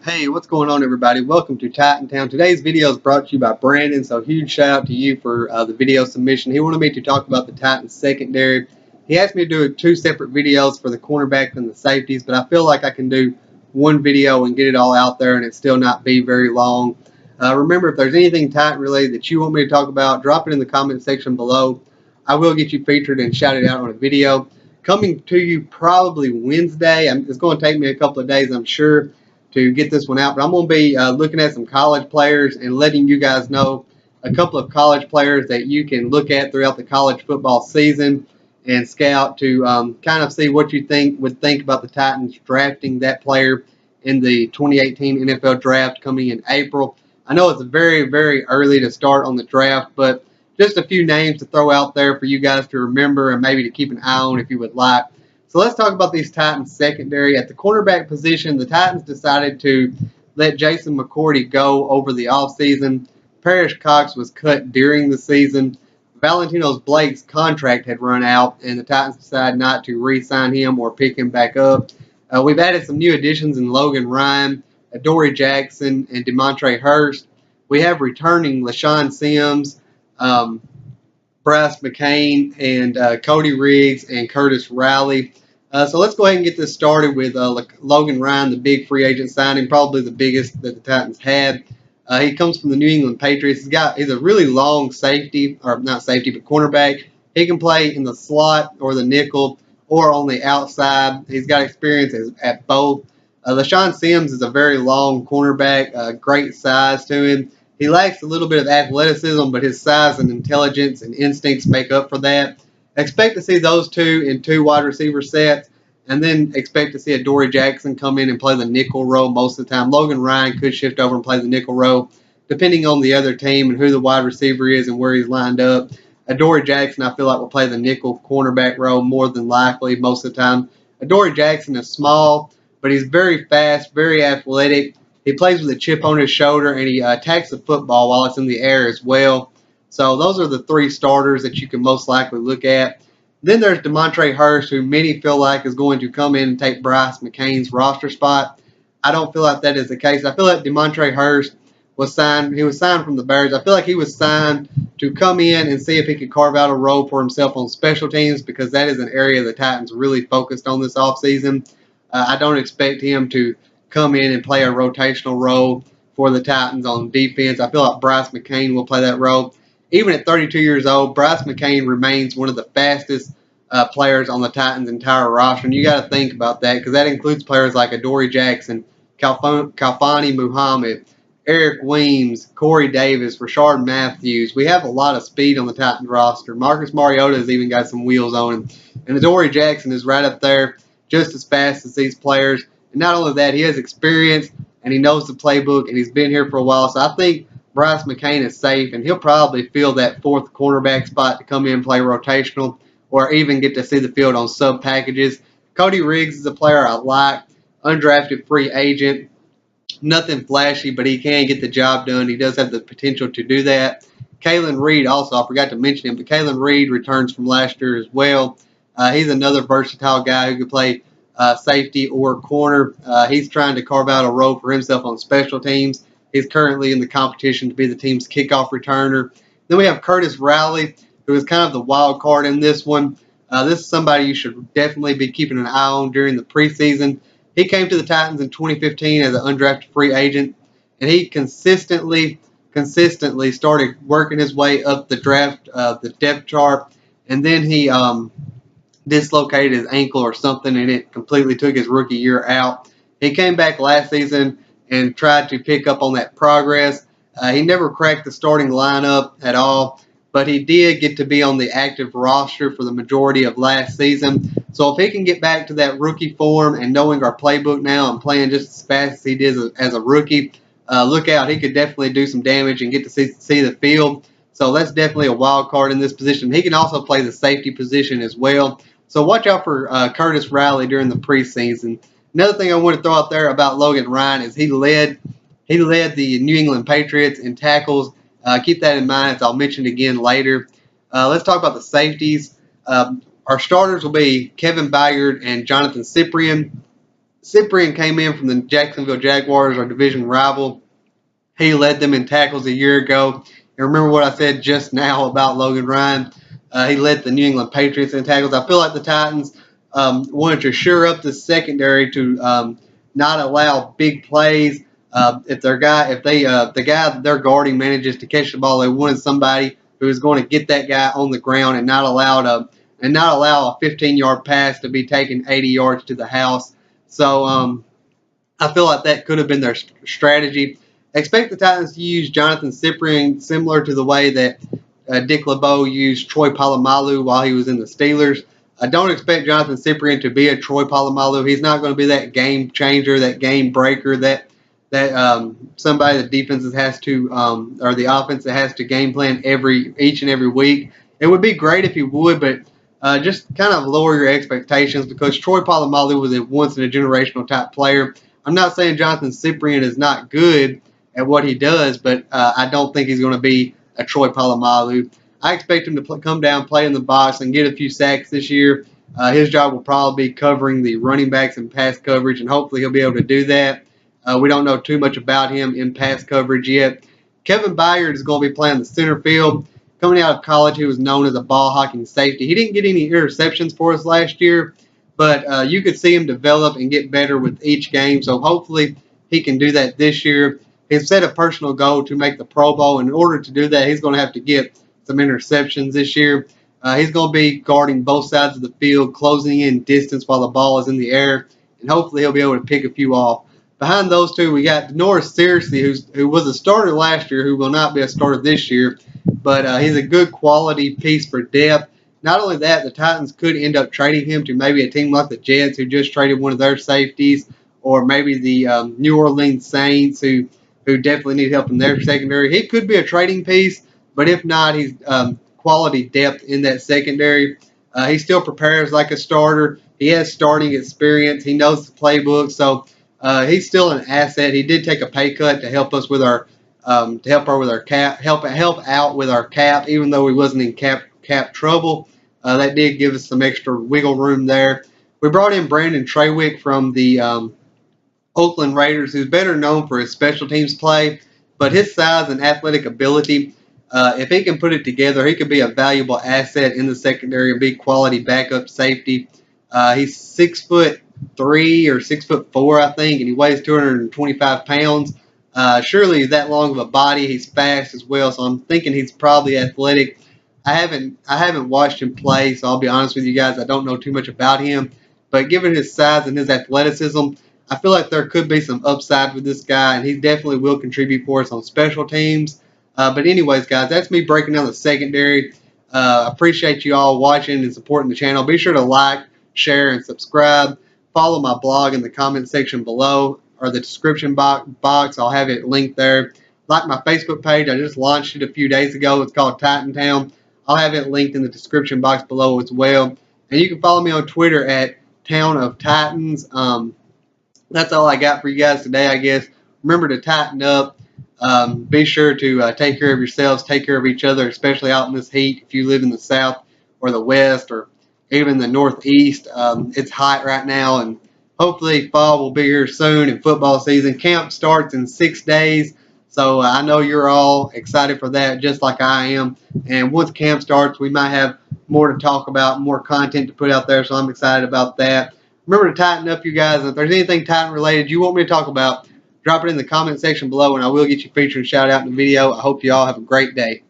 Hey, what's going on, everybody? Welcome to Titan Town. Today's video is brought to you by Brandon, so huge shout out to you for the video submission. He wanted me to talk about the Titans secondary. He asked me to do two separate videos for the cornerbacks and the safeties, but I feel like I can do one video and get it all out there and it still not be very long. Remember, if there's anything Titan related that you want me to talk about, drop it in the comment section below. I will get you featured and shouted out on a video. Coming to you probably Wednesday. It's going to take me a couple of days, I'm sure, to get this one out, but I'm going to be looking at some college players and letting you guys know a couple of college players that you can look at throughout the college football season and scout to kind of see what you would think about the Titans drafting that player in the 2018 NFL draft coming in April. I know it's very, very early to start on the draft, but just a few names to throw out there for you guys to remember and maybe to keep an eye on if you would like. So let's talk about these Titans secondary. At the cornerback position, the Titans decided to let Jason McCourty go over the offseason. Parrish Cox was cut during the season. Valentino Blake's contract had run out, and the Titans decided not to re-sign him or pick him back up. We've added some new additions in Logan Ryan, Adoree Jackson, and DeMontre Hurst. We have returning LaShawn Sims, Bryce McCain, and Cody Riggs and Curtis Riley. So let's go ahead and get this started with Logan Ryan, the big free agent signing, probably the biggest that the Titans had. He comes from the New England Patriots. He's a really long safety, or not safety, but cornerback. He can play in the slot or the nickel or on the outside. He's got experience at both. LaShawn Sims is a very long cornerback, great size to him. He lacks a little bit of athleticism, but his size and intelligence and instincts make up for that. Expect to see those two in two wide receiver sets, and then expect to see Adoree Jackson come in and play the nickel role most of the time. Logan Ryan could shift over and play the nickel role, depending on the other team and who the wide receiver is and where he's lined up. Adoree Jackson, I feel like, will play the nickel cornerback role more than likely most of the time. Adoree Jackson is small, but he's very fast, very athletic. He plays with a chip on his shoulder, and he attacks the football while it's in the air as well. So those are the three starters that you can most likely look at. Then there's DeMontre Hurst, who many feel like is going to come in and take Bryce McCain's roster spot. I don't feel like that is the case. I feel like DeMontre Hurst was signed. He was signed from the Bears. I feel like he was signed to come in and see if he could carve out a role for himself on special teams, because that is an area the Titans really focused on this offseason. I don't expect him to come in and play a rotational role for the Titans on defense. I feel like Bryce McCain will play that role. Even at 32 years old, Bryce McCain remains one of the fastest players on the Titans' entire roster. And you got to think about that, because that includes players like Adoree Jackson, Khalfani Muhammad, Eric Weems, Corey Davis, Rashard Matthews. We have a lot of speed on the Titans roster. Marcus Mariota has even got some wheels on him. And Adoree Jackson is right up there, just as fast as these players. And not only that, he has experience, and he knows the playbook, and he's been here for a while. So I think Bryce McCain is safe, and he'll probably fill that fourth cornerback spot to come in and play rotational, or even get to see the field on sub packages. Cody Riggs is a player I like, undrafted free agent, nothing flashy, but he can get the job done. He does have the potential to do that. Kalen Reed also, I forgot to mention him, but Kalen Reed returns from last year as well. He's another versatile guy who can play safety or corner. He's trying to carve out a role for himself on special teams. He's currently in the competition to be the team's kickoff returner. Then we have Curtis Riley, who is kind of the wild card in this one. This is somebody you should definitely be keeping an eye on during the preseason. He came to the Titans in 2015 as an undrafted free agent, and he consistently started working his way up the depth chart, and then he dislocated his ankle or something, and it completely took his rookie year out. He came back last season and tried to pick up on that progress. He never cracked the starting lineup at all, but he did get to be on the active roster for the majority of last season. So if he can get back to that rookie form and knowing our playbook now and playing just as fast as he did as a rookie, look out. He could definitely do some damage and get to see the field. So that's definitely a wild card in this position. He can also play the safety position as well. So watch out for Curtis Riley during the preseason. Another thing I want to throw out there about Logan Ryan is he led the New England Patriots in tackles. Keep that in mind, as I'll mention again later. Let's talk about the safeties. Our starters will be Kevin Byard and Jonathan Cyprien. Cyprian came in from the Jacksonville Jaguars, our division rival. He led them in tackles a year ago. And remember what I said just now about Logan Ryan? He led the New England Patriots in tackles. I feel like the Titans wanted to shore up the secondary to not allow big plays. If the guy that they're guarding manages to catch the ball, they wanted somebody who is going to get that guy on the ground and not allow a 15-yard pass to be taken 80 yards to the house. So I feel like that could have been their strategy. Expect the Titans to use Jonathan Cyprian similar to the way that Dick LeBeau used Troy Polamalu while he was in the Steelers. I don't expect Jonathan Cyprian to be a Troy Polamalu. He's not going to be that game changer, that game breaker, that somebody the defenses has to or the offense that has to game plan each and every week. It would be great if he would, but just kind of lower your expectations because Troy Polamalu was a once in a generational type player. I'm not saying Jonathan Cyprian is not good at what he does, but I don't think he's going to be a Troy Polamalu. I expect him to come down, play in the box, and get a few sacks this year. His job will probably be covering the running backs and pass coverage, and hopefully he'll be able to do that. We don't know too much about him in pass coverage yet. Kevin Byard is going to be playing the center field. Coming out of college, he was known as a ball hawking safety. He didn't get any interceptions for us last year, but you could see him develop and get better with each game. So hopefully he can do that this year. He's set a personal goal to make the Pro Bowl, and in order to do that, he's going to have to get some interceptions this year. He's going to be guarding both sides of the field, closing in distance while the ball is in the air, and hopefully he'll be able to pick a few off. Behind those two, we got Norris Searcy, who was a starter last year, who will not be a starter this year, but he's a good quality piece for depth. Not only that, the Titans could end up trading him to maybe a team like the Jets, who just traded one of their safeties, or maybe the New Orleans Saints, who definitely need help in their secondary. He could be a trading piece, but if not, he's quality depth in that secondary. He still prepares like a starter. He has starting experience. He knows the playbook, so he's still an asset. He did take a pay cut to help us with our help out with our cap, even though he wasn't in cap trouble. That did give us some extra wiggle room there. We brought in Brandon Trawick from the Oakland Raiders, who's better known for his special teams play, but his size and athletic ability, if he can put it together, he could be a valuable asset in the secondary and be quality backup safety. He's 6'3" or 6'4", I think, and he weighs 225 pounds. Surely he's that long of a body. He's fast as well, so I'm thinking he's probably athletic. I haven't watched him play, so I'll be honest with you guys. I don't know too much about him, but given his size and his athleticism, I feel like there could be some upside with this guy, and he definitely will contribute for us on special teams. But anyways, guys, that's me breaking down the secondary. Appreciate you all watching and supporting the channel. Be sure to like, share, and subscribe. Follow my blog in the comment section below or the description box. I'll have it linked there. Like my Facebook page. I just launched it a few days ago. It's called Titan Town. I'll have it linked in the description box below as well. And you can follow me on Twitter at Town of Titans. That's all I got for you guys today, I guess. Remember to tighten up. Be sure to take care of yourselves, take care of each other, especially out in this heat. If you live in the south or the west or even the northeast, it's hot right now, and hopefully fall will be here soon and football season. Camp starts in 6 days, so I know you're all excited for that just like I am. And once camp starts, we might have more to talk about, more content to put out there, so I'm excited about that. Remember to tighten up, you guys. If there's anything Titan related you want me to talk about, drop it in the comment section below, and I will get you featured and shout out in the video. I hope you all have a great day.